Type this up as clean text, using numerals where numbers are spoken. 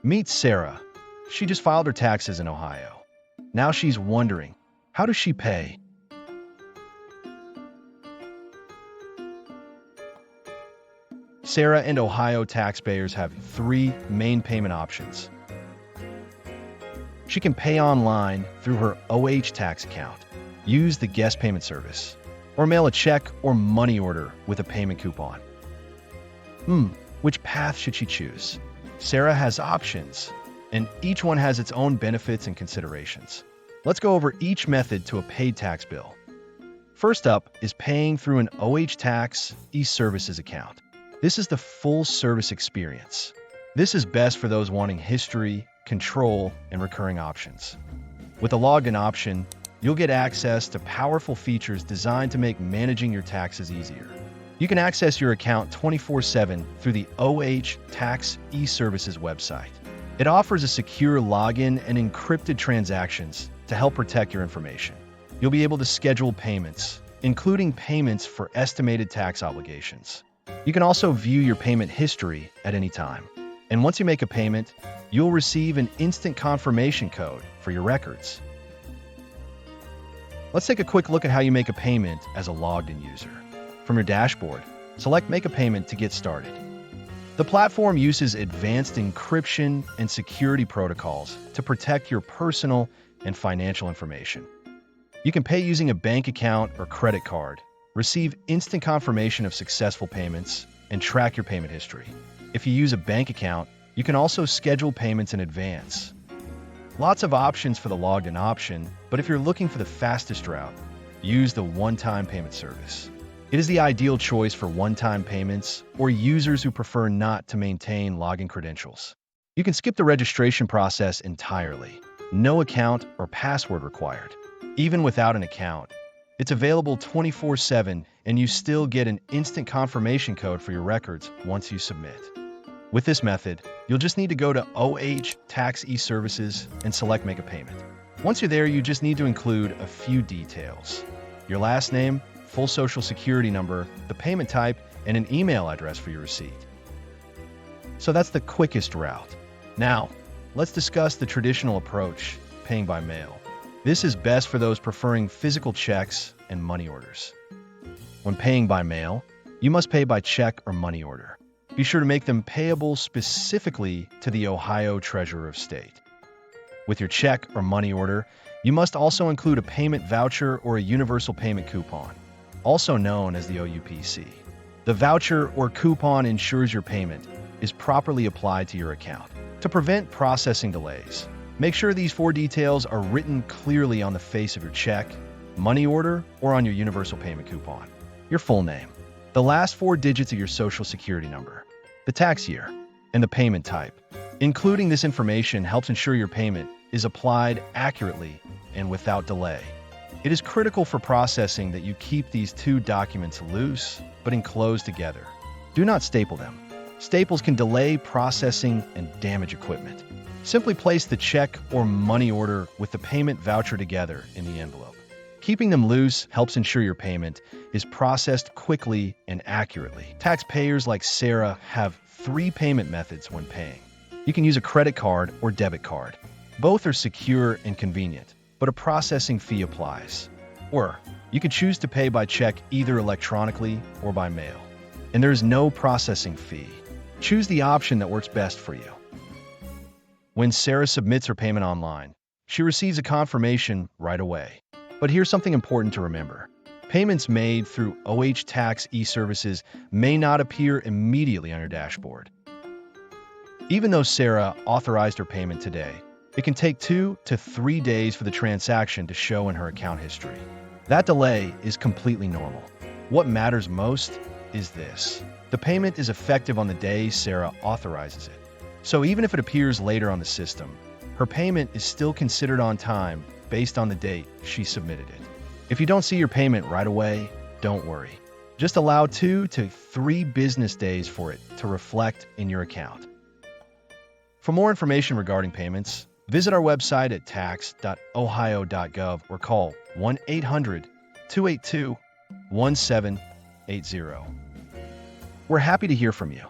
Meet Sarah. She just filed her taxes in Ohio. Now she's wondering, how does she pay? Sarah and Ohio taxpayers have three main payment options. She can pay online through her OH tax account, use the guest payment service, or mail a check or money order with a payment coupon. Which path should she choose? Sarah has options, and each one has its own benefits and considerations. Let's go over each method to a paid tax bill. First up is paying through an OH Tax e-services account. This is the full service experience. This is best for those wanting history, control, and recurring options. With a logged-in option, you'll get access to powerful features designed to make managing your taxes easier. You can access your account 24/7 through the OH Tax e-services website. It offers a secure login and encrypted transactions to help protect your information. You'll be able to schedule payments, including payments for estimated tax obligations. You can also view your payment history at any time. And once you make a payment, you'll receive an instant confirmation code for your records. Let's take a quick look at how you make a payment as a logged-in user. From your dashboard, select Make a Payment to get started. The platform uses advanced encryption and security protocols to protect your personal and financial information. You can pay using a bank account or credit card, receive instant confirmation of successful payments, and track your payment history. If you use a bank account, you can also schedule payments in advance. Lots of options for the logged-in option, but if you're looking for the fastest route, use the one-time payment service. It is the ideal choice for one-time payments or users who prefer not to maintain login credentials. You can skip the registration process entirely. No account or password required. Even without an account, it's available 24/7 and you still get an instant confirmation code for your records once you submit. With this method, you'll just need to go to OH Tax e-services and select Make a Payment. Once you're there, you just need to include a few details: your last name, full social security number, the payment type, and an email address for your receipt. So that's the quickest route. Now, let's discuss the traditional approach, paying by mail. This is best for those preferring physical checks and money orders. When paying by mail, you must pay by check or money order. Be sure to make them payable specifically to the Ohio Treasurer of State. With your check or money order, you must also include a payment voucher or a universal payment coupon, also known as the OUPC. The voucher or coupon ensures your payment is properly applied to your account. To prevent processing delays, make sure these four details are written clearly on the face of your check, money order, or on your universal payment coupon. Your full name, the last four digits of your social security number, the tax year, and the payment type. Including this information helps ensure your payment is applied accurately and without delay. It is critical for processing that you keep these two documents loose but enclosed together. Do not staple them. Staples can delay processing and damage equipment. Simply place the check or money order with the payment voucher together in the envelope. Keeping them loose helps ensure your payment is processed quickly and accurately. Taxpayers like Sarah have three payment methods when paying. You can use a credit card or debit card. Both are secure and convenient, but a processing fee applies. Or you can choose to pay by check either electronically or by mail, and there is no processing fee. Choose the option that works best for you. When Sarah submits her payment online, she receives a confirmation right away. But here's something important to remember. Payments made through OH Tax e-services may not appear immediately on your dashboard. Even though Sarah authorized her payment today, it can take 2 to 3 days for the transaction to show in her account history. That delay is completely normal. What matters most is this: the payment is effective on the day Sarah authorizes it. So even if it appears later on the system, her payment is still considered on time based on the date she submitted it. If you don't see your payment right away, don't worry. Just allow 2 to 3 business days for it to reflect in your account. For more information regarding payments, visit our website at tax.ohio.gov or call 1-800-282-1780. We're happy to hear from you.